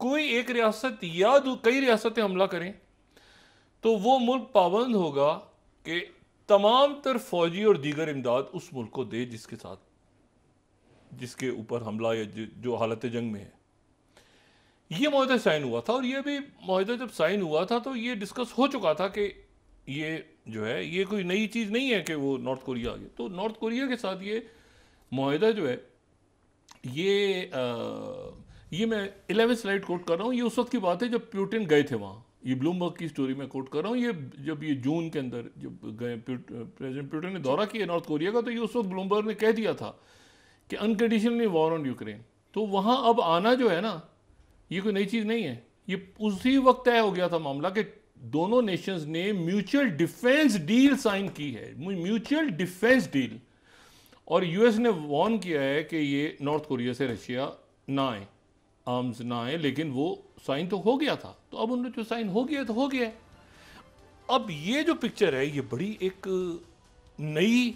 कोई एक रियासत या कई रियासतें हमला करें तो वो मुल्क पाबंद होगा कि तमाम तर फौजी और दीगर इमदाद उस मुल्क को दे जिसके ऊपर हमला या जो हालत जंग में है। ये मुआहदा साइन हुआ था, और ये भी मुआहदा जब साइन हुआ था तो ये डिस्कस हो चुका था कि ये जो है ये कोई नई चीज़ नहीं है कि वो नॉर्थ कोरिया आ गया। तो नॉर्थ कोरिया के साथ ये मुआहदा जो है ये मैं 11 स्लाइड कोट कर रहा हूँ, ये उस वक्त की बात है जब पुतिन गए थे वहाँ। ये ब्लूमबर्ग की स्टोरी में कोट कर रहा हूँ, ये जब ये जून के अंदर जब गए प्रेसिडेंट पुतिन ने दौरा किया नॉर्थ कोरिया का, तो ये उस वक्त ब्लूमबर्ग ने कह दिया था कि अनकंडीशनली वॉर ऑन यूक्रेन। तो वहाँ अब आना जो है ना ये कोई नई चीज़ नहीं है, ये उसी वक्त तय हो गया था मामला कि दोनों नेशंस ने म्यूचुअल डिफेंस डील साइन की है, म्यूचुअल डिफेंस डील, और यूएस ने वार्न किया है कि ये नॉर्थ कोरिया से रशिया ना आए, आर्म्स ना आए, लेकिन वो साइन तो हो गया था। तो अब उन्होंने जो साइन हो गया तो हो गया। अब ये जो पिक्चर है ये बड़ी एक नई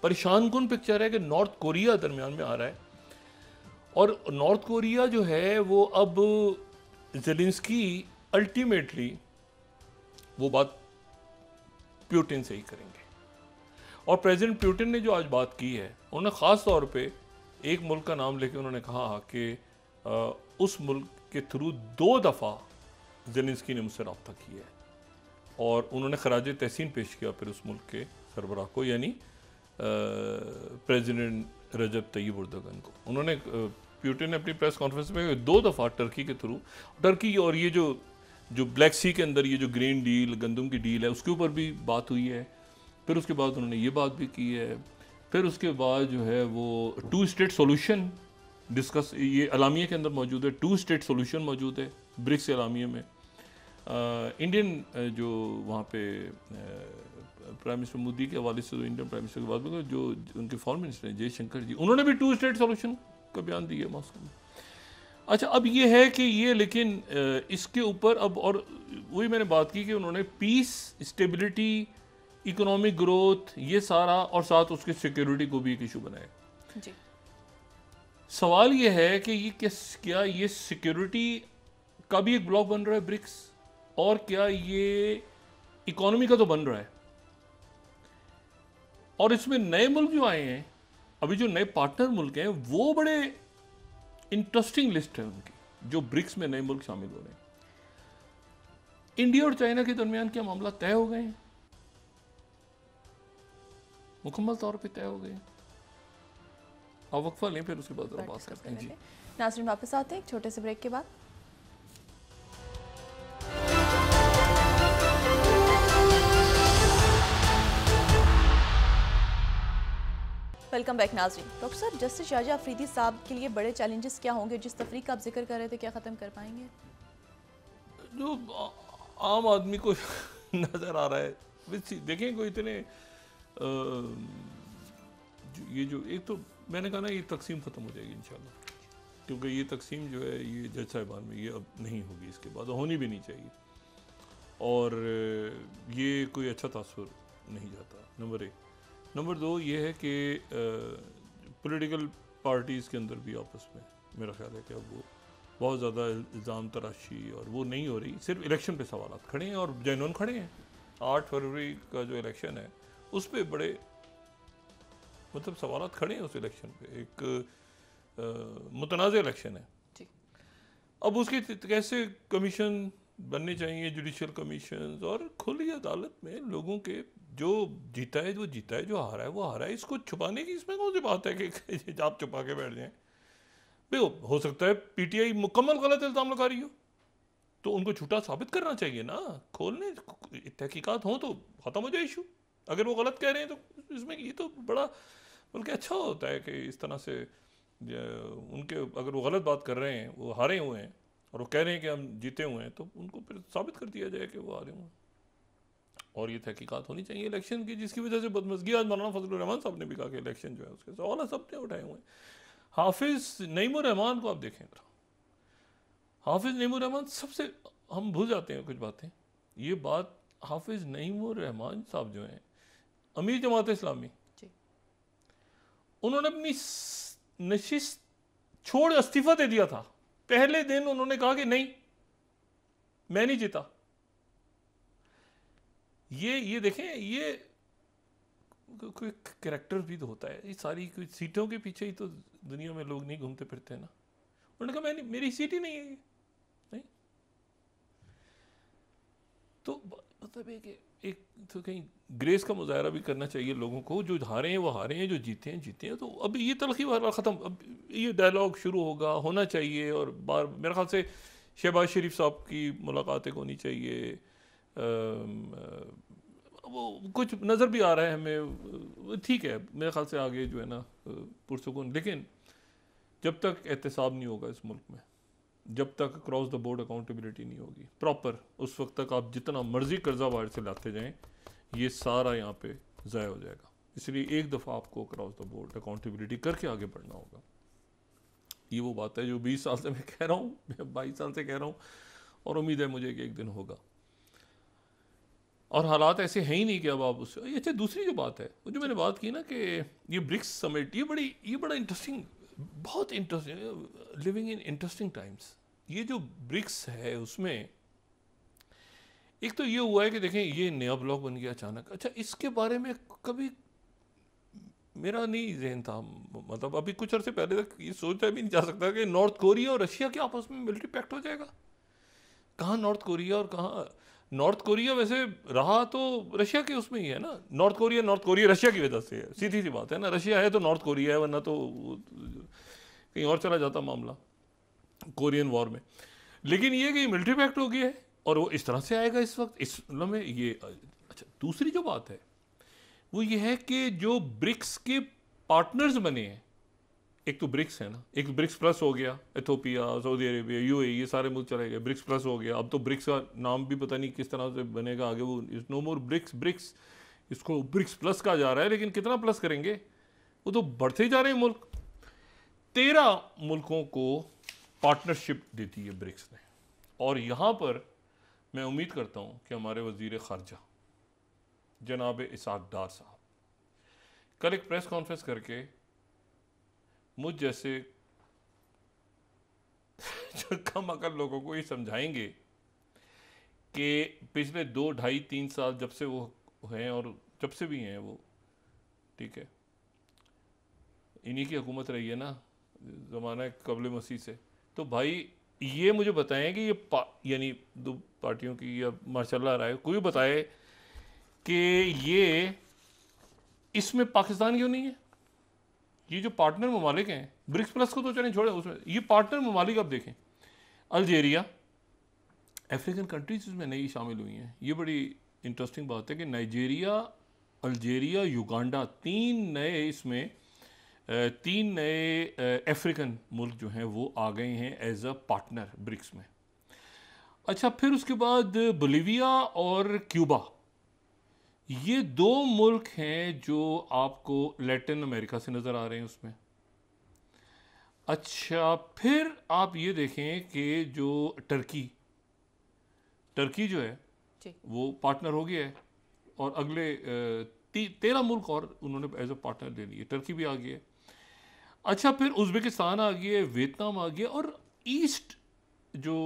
परेशान कुन पिक्चर है कि नॉर्थ कोरिया दरमियान में आ रहा है, और नॉर्थ कोरिया जो है वो अब ज़ेलेंस्की अल्टीमेटली वो बात पुतिन से ही करेंगे। और प्रेसिडेंट पुतिन ने जो आज बात की है, उन्होंने ख़ास तौर पे एक मुल्क का नाम लेके उन्होंने कहा कि उस मुल्क के थ्रू 2 दफ़ा ज़ेलेंस्की ने मुझसे रब्ता किया है, और उन्होंने खराज तहसीन पेश किया फिर उस मुल्क के सरबराह को, यानी प्रेसिडेंट रजब तय्यब एर्दोगन को। उन्होंने पुतिन ने अपनी प्रेस कॉन्फ्रेंस में 2 दफ़ा टर्की के थ्रू, टर्की और ये जो जो ब्लैक सी के अंदर ये जो ग्रेन डील, गंदम की डील है, उसके ऊपर भी बात हुई है। फिर उसके बाद उन्होंने ये बात भी की है। फिर उसके बाद जो है वो 2 स्टेट सोल्यूशन डिस्कस, ये अलामिया के अंदर मौजूद है, 2 स्टेट सोल्यूशन मौजूद है ब्रिक्स अलामिया में। इंडियन जो वहाँ पे प्राइम मिनिस्टर मोदी के हवाले से, इंडियन प्राइम मिनिस्टर के बाद में जो उनके फॉरेन मिनिस्टर हैं जयशंकर जी, उन्होंने भी 2 स्टेट सोल्यूशन का बयान दिया मॉस्को में। अच्छा, अब ये है कि ये, लेकिन इसके ऊपर अब, और वही मैंने बात की कि उन्होंने पीस, स्टेबिलिटी, इकोनॉमिक ग्रोथ, ये सारा, और साथ उसके सिक्योरिटी को भी एक इशू बनाया जी। सवाल ये है कि ये क्या ये सिक्योरिटी का भी एक ब्लॉक बन रहा है ब्रिक्स, और क्या ये इकोनॉमी का तो बन रहा है। और इसमें नए मुल्क जो आए हैं, अभी जो नए पार्टनर मुल्क हैं, वो बड़े इंटरेस्टिंग लिस्ट है उनकी, जो ब्रिक्स में नए मुल्क शामिल हो रहे हैं। इंडिया और चाइना के दरमियान क्या मामला तय हो गए हैं, मुकम्मल तौर पे तय हो गए हैं। आप वक्फा लें, फिर उसके बाद बात करते हैं जी। नाज़रीन वापस आते हैं एक छोटे से ब्रेक के बाद। वेलकम बैक नाज़रीन। डॉक्टर साहब, जस्टिस शाहजहां अफरीदी साहब के लिए बड़े चैलेंजेस क्या होंगे? जिस तफरीक का आप जिक्र कर रहे थे, क्या ख़त्म कर पाएंगे? जो आम आदमी को नज़र आ रहा है, देखें कोई इतने ये जो, एक तो मैंने कहा ना, ये तकसीम ख़त्म हो जाएगी इंशाल्लाह, क्योंकि ये तकसीम जो है ये जज साहिबान में ये अब नहीं होगी, इसके बाद होनी भी नहीं चाहिए, और ये कोई अच्छा तासुर नहीं जाता, नंबर 1। नंबर 2 ये है कि पॉलिटिकल पार्टीज़ के अंदर भी आपस में मेरा ख्याल है कि अब वो बहुत ज़्यादा इल्ज़ाम तराशी और वो नहीं हो रही, सिर्फ इलेक्शन पे सवाल खड़े हैं और जेन्युइन खड़े हैं। 8 फरवरी का जो इलेक्शन है उस पर बड़े मतलब सवाल खड़े हैं उस इलेक्शन पे, एक मुतनाज़ इलेक्शन है। अब उसके कैसे कमीशन बनने चाहिए, जुडिशल कमीशन, और खुली अदालत में लोगों के, जो जीता है वो जीता है, जो हारा है वो हारा है, इसको छुपाने की इसमें कौन सी बात है कि आप छुपा के बैठ जाएं। भाई हो सकता है पीटीआई मुकम्मल गलत इल्ज़ाम लगा रही हो, तो उनको झूठा साबित करना चाहिए ना, खोलने तहकीकात हो तो ख़त्म हो जाए इशू। अगर वो गलत कह रहे हैं तो इसमें ये तो बड़ा बल्कि अच्छा होता है कि इस तरह से उनके, अगर वो गलत बात कर रहे हैं, वो हारे हुए हैं और वो कह रहे हैं कि हम जीते हुए हैं, तो उनको फिर साबित कर दिया जाए कि वो हारे हुए हैं। और ये तहकीकात होनी चाहिए इलेक्शन की, जिसकी वजह से बदमज़गी, आज मौलाना फजलुर रहमान साहब ने भी कहा कि इलेक्शन जो है उसके सवाल सब ने उठाए हुए हैं। हाफिज़ नईमुर रहमान को आप देखें, हाफिज़ नईमुर रहमान सबसे, हम भूल जाते हैं कुछ बातें, ये बात, हाफिज़ नईमुर रहमान साहब जो हैं अमीर जमात इस्लामी, उन्होंने अपनी नशिस्त छोड़ इस्तीफा दे दिया था। पहले दिन उन्होंने कहा कि नहीं, मैं नहीं जीता। ये देखें, ये कोई कैरेक्टर भी तो होता है, ये सारी कोई सीटों के पीछे ही तो दुनिया में लोग नहीं घूमते फिरते हैं ना। उन्होंने कहा मैं, मेरी सीट ही नहीं है, नहीं। तो मतलब है कि एक तो कहीं ग्रेस का मुजाहरा भी करना चाहिए लोगों को, जो हारे हैं वो हारे हैं, जो जीते हैं जीते हैं। तो अब ये तलखी बार ख़त्म, अब ये डायलॉग शुरू होना चाहिए, और बार मेरे ख्याल से शहबाज शरीफ साहब की मुलाकातें होनी चाहिए। वो कुछ नज़र भी आ रहा है हमें, ठीक है, मेरे ख्याल से आगे जो है ना पुरसुकून, लेकिन जब तक एहतसाब नहीं होगा इस मुल्क में, जब तक क्रॉस द बोर्ड अकाउंटेबिलिटी नहीं होगी प्रॉपर, उस वक्त तक आप जितना मर्जी कर्जा बाहर से लाते जाएं, ये सारा यहाँ पे ज़ाया हो जाएगा। इसलिए एक दफ़ा आपको क्रॉस द बोर्ड अकाउंटेबिलिटी करके आगे बढ़ना होगा। ये वो बात है जो 20 साल से मैं कह रहा हूँ, 22 साल से कह रहा हूँ, और उम्मीद है मुझे कि एक दिन होगा। और हालात ऐसे हैं ही नहीं कि अब आप उससे, अच्छा दूसरी जो बात है, वो जो मैंने बात की ना कि ये ब्रिक्स समिट, ये बड़ा इंटरेस्टिंग, बहुत interesting, living in interesting times. ये जो ब्रिक्स है उसमें एक तो ये हुआ है कि देखें ये नया ब्लॉक बन गया अचानक। अच्छा, इसके बारे में कभी मेरा नहीं जहन था, मतलब अभी कुछ अर्से पहले तक ये सोचा भी नहीं जा सकता कि नॉर्थ कोरिया और रशिया के आपस में मिलिट्री पैक्ट हो जाएगा। कहाँ नॉर्थ कोरिया और कहाँ, नॉर्थ कोरिया वैसे रहा तो रशिया के उसमें ही है ना, नॉर्थ कोरिया रशिया की वजह से है, सीधी सी बात है ना, रशिया है तो नॉर्थ कोरिया है, वरना तो कहीं और चला जाता मामला कोरियन वॉर में। लेकिन ये कि मिलिट्री पैक्ट हो गया है, और वो इस तरह से आएगा इस वक्त इस मतलब में ये। अच्छा, दूसरी जो बात है वो ये है कि जो ब्रिक्स के पार्टनर्स बने हैं, एक तो ब्रिक्स है ना, एक तो ब्रिक्स प्लस हो गया, इथोपिया, सऊदी अरेबिया, यूएई, ये सारे मुल्क चले गए, ब्रिक्स प्लस हो गया। अब तो ब्रिक्स का नाम भी पता नहीं किस तरह से बनेगा आगे, वो is no more BRICS, BRICS इसको ब्रिक्स प्लस कहा जा रहा है, लेकिन कितना प्लस करेंगे, वो तो बढ़ते ही जा रहे हैं मुल्क। 13 मुल्कों को पार्टनरशिप देती है ब्रिक्स ने। और यहाँ पर मैं उम्मीद करता हूँ कि हमारे वज़ीर ख़ारजा जनाब इसाक डार साहब कल एक प्रेस कॉन्फ्रेंस करके मुझ जैसे जो कम अकल लोगों को ये समझाएंगे कि पिछले 2, 2.5, 3 साल जब से वो हैं और जब से भी हैं वो, ठीक है, इन्हीं की हुकूमत रही है ना ज़माना कबल मसीह से, तो भाई ये मुझे बताएं कि ये यानी दो पार्टियों की या माशाल्लाह रहा है, कोई बताए कि ये इसमें पाकिस्तान क्यों नहीं है। ये जो पार्टनर ममालिक हैं, ब्रिक्स प्लस को तो चलें छोड़े, उसमें ये पार्टनर ममालिक आप देखें, अल्जेरिया, अफ्रीकन कंट्रीज इसमें नई शामिल हुई हैं। ये बड़ी इंटरेस्टिंग बात है कि नाइजीरिया, अल्जेरिया, युगांडा, 3 नए अफ्रीकन मुल्क जो हैं वो आ गए हैं एज अ पार्टनर ब्रिक्स में। अच्छा, फिर उसके बाद बोलीविया और क्यूबा, ये 2 मुल्क हैं जो आपको लैटिन अमेरिका से नज़र आ रहे हैं उसमें। अच्छा, फिर आप ये देखें कि जो टर्की जो है जी। वो पार्टनर हो गया है, और अगले 13 मुल्क और उन्होंने एज अ पार्टनर ले लिए, टर्की भी आ गया है। अच्छा, फिर उज़्बेकिस्तान आ गया है, वियतनाम आ गया, और ईस्ट जो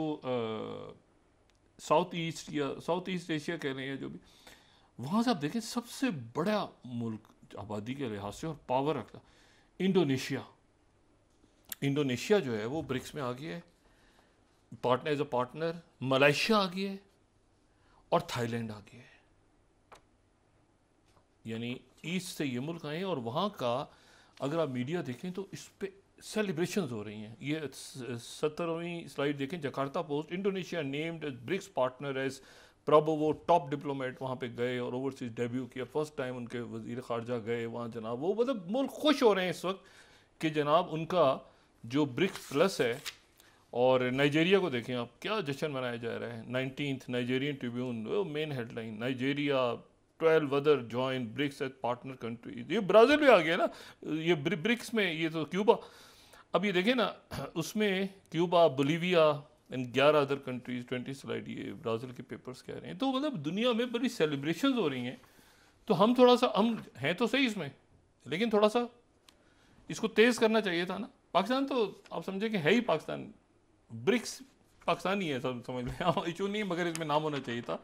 साउथ ईस्ट एशिया कह रहे हैं जो भी, वहाँ से आप देखें सबसे बड़ा मुल्क आबादी के लिहाज से और पावर रखता इंडोनेशिया जो है वो ब्रिक्स में आ गया है partner, as a partner. Malaysia आ गया है और थाईलैंड आ गया है। यानी ईस्ट से ये मुल्क आए हैं, और वहाँ का अगर आप मीडिया देखें तो इस पे सेलिब्रेशंस हो रही हैं। ये 17वीं स्लाइड देखें, Jakarta Post, Indonesia named as BRICS partner as Prabowo top diplomat वहाँ पे गए और ओवरसीज डेब्यू किया, फर्स्ट टाइम उनके वज़ीर ख़ारजा गए वहाँ जनाब, वो मतलब मुल्क खुश हो रहे हैं इस वक्त कि जनाब उनका जो ब्रिक्स प्लस है। और नाइजीरिया को देखें आप, क्या जश्न मनाया जा रहा है। 19th नाइजीरियन ट्रिब्यून, वो main headline, Nigeria 12 other join BRICS as partner countries. ये ब्राज़ील भी आ गया ना ये ब्रिक्स में। ये तो क्यूबा, अब ये देखें ना उसमें Cuba, Bolivia and 11 other countries, 20 slide, ये ब्राज़ील के पेपर्स कह रहे हैं। तो मतलब दुनिया में बड़ी सेलिब्रेशंस हो रही हैं। तो हम थोड़ा सा, हम हैं तो सही इसमें, लेकिन थोड़ा सा इसको तेज़ करना चाहिए था ना। पाकिस्तान तो आप समझे कि है ही पाकिस्तान, ब्रिक्स पाकिस्तान ही है, सब समझ लें, इशू नहीं, मगर इसमें नाम होना चाहिए था,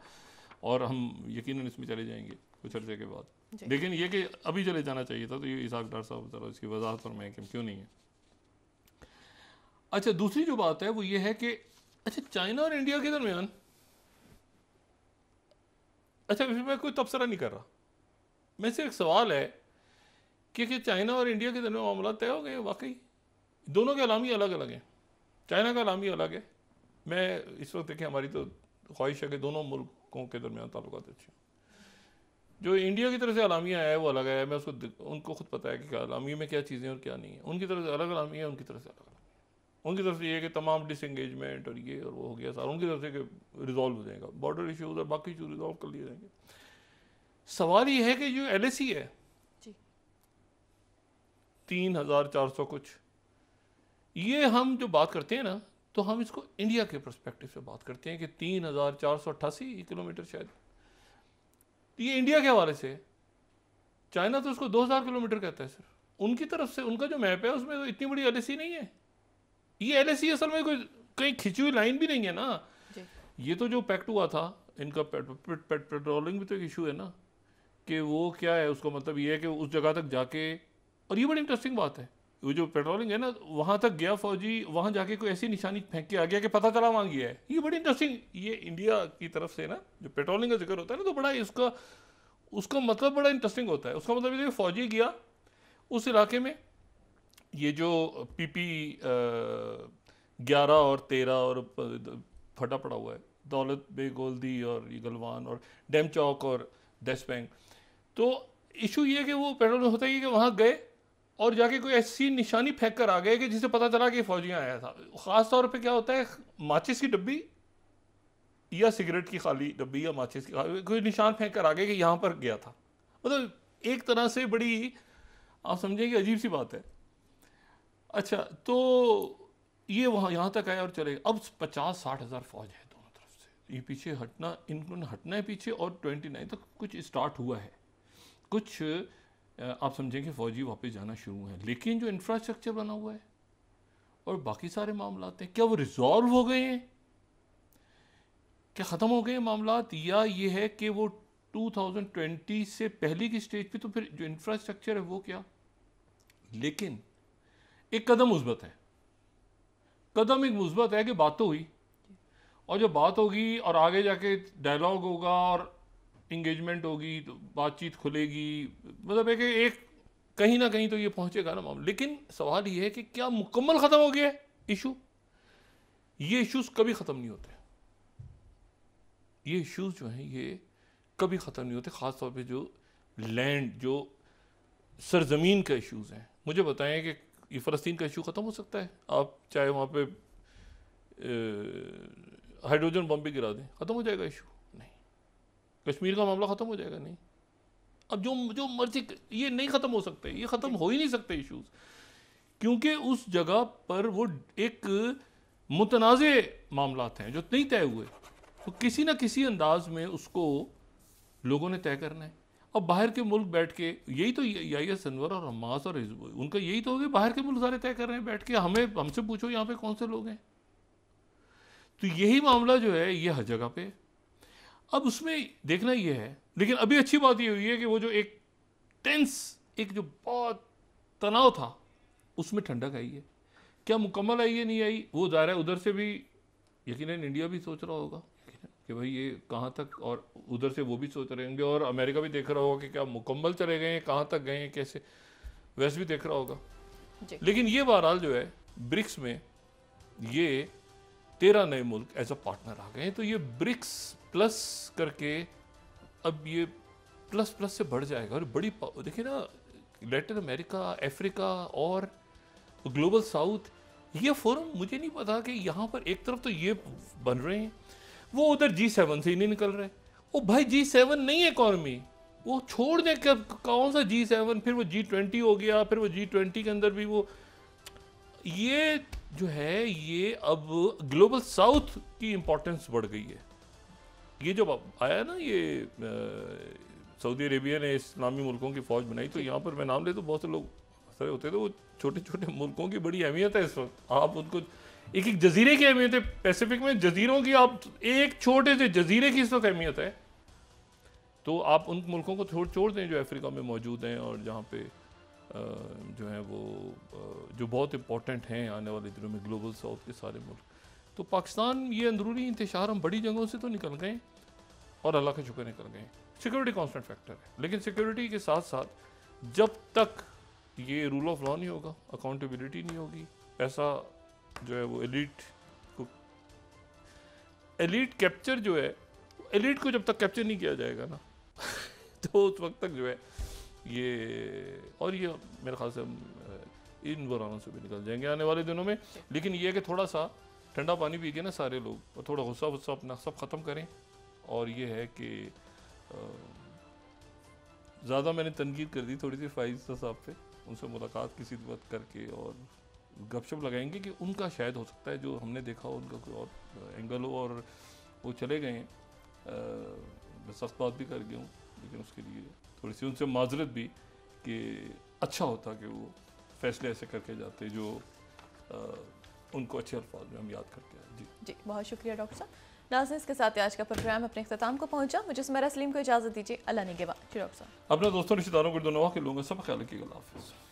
और हम यकीनन इसमें चले जाएंगे कुछ अर्से के बाद। लेकिन ये कि अभी चले जाना चाहिए था, तो ये इसाक डार साहब ज़रा इसकी वजाहत फरमाएं कि क्यों नहीं है। अच्छा, दूसरी जो बात है वो ये है कि अच्छा, चाइना और इंडिया के दरमियान, अच्छा मैं कोई तबसरा नहीं कर रहा, मैं सिर्फ एक सवाल है कि चाइना और इंडिया के दरमियान मामला तय हो गए वाकई? दोनों के अलामी अलग अलग हैं, चाइना का अलामी अलग है। मैं इस वक्त देखिए, हमारी तो ख्वाहिश है कि दोनों मुल्कों के दरमियान ताल्लुकात अच्छे हैं। जो इंडिया की तरफ से अलामिया है वो अलग है, मैं उसको, उनको खुद पता है कि अलामी में क्या चीज़ें और क्या नहीं है। उनकी तरफ से अलग अलामी है, उनकी तरफ से अलग। उनकी तरफ से ये है कि तमाम डिसंगेजमेंट और ये और वो हो गया सारा, उनकी तरफ से कि रिजॉल्व हो जाएगा, बॉर्डर इशूज़ और बाकी इशू रिजॉल्व कर लिए जाएंगे। सवाल ये है कि जो LAC है 3,400 कुछ, ये हम जो बात करते हैं ना, तो हम इसको इंडिया के पर्सपेक्टिव से बात करते हैं कि 3,488 किलोमीटर शायद, ये इंडिया के हवाले से। चाइना तो उसको 2,000 किलोमीटर कहता है सिर्फ। उनकी तरफ से उनका जो मैप है उसमें तो इतनी बड़ी LAC नहीं है। ये LAC असल में कोई कहीं खिंची हुई लाइन भी नहीं है ना। ये तो जो पैक्ट हुआ था इनका, पेट्रोलिंग भी तो एक इशू है ना, कि वो क्या है, उसका मतलब ये है कि उस जगह तक जाके, और ये बड़ी इंटरेस्टिंग बात है, वो जो पेट्रोलिंग है ना, वहाँ तक गया फौजी, वहाँ जाके कोई ऐसी निशानी फेंक के आ गया कि पता चला वहाँ गया है। ये बड़ी इंटरेस्टिंग, ये इंडिया की तरफ से ना जो पेट्रोलिंग का जिक्र होता है ना, तो बड़ा उसका मतलब बड़ा इंटरेस्टिंग होता है। उसका मतलब ये फौजी गया उस इलाके में, ये जो PP 11 और 13 और फटा पड़ा हुआ है, दौलत बेग ओल्दी और ये गलवान और डैम चौक और देश बैंक। तो इशू ये है कि वो पेट्रोल में होता ही है कि वहाँ गए और जाके कोई ऐसी निशानी फेंक कर आ गए कि जिसे पता चला कि फौजियाँ आया था। ख़ास तौर पे क्या होता है, माचिस की डब्बी या सिगरेट की खाली डब्बी या माचिस की खाली कोई निशान फेंक कर आ गए कि यहाँ पर गया था। मतलब एक तरह से बड़ी आप समझें कि अजीब सी बात है। अच्छा, तो ये वहाँ यहाँ तक आया और चले गए। अब 50-60 हज़ार फौज है दोनों तरफ से, ये पीछे हटना, इन्होंने हटना है पीछे, और 29 तक कुछ स्टार्ट हुआ है, कुछ आप समझें कि फौजी वापस जाना शुरू है। लेकिन जो इंफ्रास्ट्रक्चर बना हुआ है और बाकी सारे मामला हैं, क्या वो रिजॉल्व हो गए हैं? क्या ख़त्म हो गए हैं मामला, या ये है कि वो 2020 से पहले की स्टेज पे? तो फिर जो इंफ्रास्ट्रक्चर है वो क्या? लेकिन एक कदम मुस्बत है, कदम एक मुस्बत है कि बात तो हुई, और जब बात होगी और आगे जाके डायलॉग होगा और इंगेजमेंट होगी तो बातचीत खुलेगी, मतलब है कि एक कहीं ना कहीं तो ये पहुंचेगा ना मामला। लेकिन सवाल ये है कि क्या मुकम्मल ख़त्म हो गया है इशू? ये इश्यूज कभी ख़त्म नहीं होते, ये इश्यूज जो हैं ये कभी ख़त्म नहीं होते, ख़ास तौर पे जो लैंड, जो सरजमीन का इश्यूज हैं। मुझे बताएं कि ये फ़लस्तीन का इशू ख़त्म हो सकता है? आप चाहे वहाँ पे हाइड्रोजन बम भी गिरा दें, ख़त्म हो जाएगा इशू? नहीं। कश्मीर का मामला ख़त्म हो जाएगा? नहीं। अब जो जो मर्जी, ये नहीं ख़त्म हो सकते, ये ख़त्म हो ही नहीं सकते इशूज, क्योंकि उस जगह पर वो एक मुतनाज़े मामलात हैं जो नहीं तय हुए, तो किसी ना किसी अंदाज में उसको लोगों ने तय करना है। अब बाहर के मुल्क बैठ के, यही तो याहिया सिनवर और हमास और हिजबुल, उनका यही तो हो गया, बाहर के मुल्क सारे तय कर रहे हैं बैठ के, हमसे पूछो यहाँ पे कौन से लोग हैं। तो यही मामला जो है ये हर जगह पे। अब उसमें देखना ये है, लेकिन अभी अच्छी बात ये हुई है कि वो जो एक टेंस, एक जो बहुत तनाव था, उसमें ठंडक आई है। क्या मुकम्मल आई है, नहीं आई, वो ज़ाहिर है उधर से भी यकीनन इंडिया भी सोच रहा होगा कि भाई ये कहाँ तक, और उधर से वो भी सोच रहे होंगे, और अमेरिका भी देख रहा होगा कि क्या मुकम्मल चले गए हैं, कहाँ तक गए हैं, कैसे, वैसे भी देख रहा होगा। लेकिन ये बहरहाल जो है ब्रिक्स में ये 13 नए मुल्क एज अ पार्टनर आ गए हैं। तो ये ब्रिक्स प्लस करके अब ये प्लस प्लस से बढ़ जाएगा, और बड़ी देखिए ना, लैटिन अमेरिका, अफ्रीका और ग्लोबल साउथ, ये फोरम, मुझे नहीं पता कि यहाँ पर एक तरफ तो ये बन रहे हैं, वो उधर G7 से ही नहीं निकल रहे। ओ भाई, G7 नहीं है इकॉनमी, वो छोड़ दे, कौन सा G7, फिर वो G20 हो गया, फिर वो G20 के अंदर भी वो, ये जो है ये अब ग्लोबल साउथ की इंपॉर्टेंस बढ़ गई है। ये जब आया ना, ये सऊदी अरेबिया ने इस्लामी मुल्कों की फ़ौज बनाई, तो यहाँ पर मैं नाम ले तो बहुत से लोग सरे होते थे, वो छोटे छोटे मुल्कों की बड़ी अहमियत है इस वक्त। आप उनको एक एक जजीरे की अहमियत है, पैसिफिक में जजीरों की, आप एक छोटे से जजीरे की इस वक्त अहमियत है। तो आप उन मुल्कों को छोड़ दें जो अफ्रीका में मौजूद हैं और जहाँ पे जो है वो जो बहुत इंपॉर्टेंट हैं आने वाले दिनों में, ग्लोबल साउथ के सारे मुल्क। तो पाकिस्तान ये अंदरूनी इंतशार, हम बड़ी जगहों से तो निकल गए और अल्लाह का शुक्र निकल गए। सिक्योरिटी कॉन्स्टेंट फैक्टर है, लेकिन सिक्योरिटी के साथ साथ जब तक ये रूल ऑफ लॉ नहीं होगा, अकाउंटेबिलिटी नहीं होगी, पैसा जो है वो एलीट कैप्चर जो है, एलीट को जब तक कैप्चर नहीं किया जाएगा ना तो उस वक्त तक जो है ये, और ये मेरे ख्याल से इन बुरानों से भी निकल जाएंगे आने वाले दिनों में। लेकिन ये है कि थोड़ा सा ठंडा पानी पी के ना सारे लोग, और थोड़ा गुस्सा वुस्सा अपना सब ख़त्म करें। और ये है कि ज़्यादा मैंने तनकीद कर दी थोड़ी सी फाइज साहब पे, उनसे मुलाकात किसी वक्त करके और गपशप लगाएंगे कि उनका शायद हो सकता है जो हमने देखा हो उनका कोई और एंगल हो, और वो चले गए हैं। मैं सख्त बात भी कर गया हूँ, लेकिन उसके लिए थोड़ी सी उनसे माजरत भी कि अच्छा होता कि वो फैसले ऐसे करके जाते जो उनको अच्छे अल्फाज में हम याद करते हैं। जी बहुत शुक्रिया डॉक्टर साहब। नाज़रीन, इसके साथ आज का प्रोग्राम अपने इख्तिताम को पहुंचा। मुझे सुमेरा सलीम को इजाज़त दीजिए। अल्लाह निगहबान। डॉक्टर साहब, अपने दोस्तों रिश्तेदारों को दुआ के लोगों का सब ख्याल रखिएगा। अल्लाह हाफ़िज़।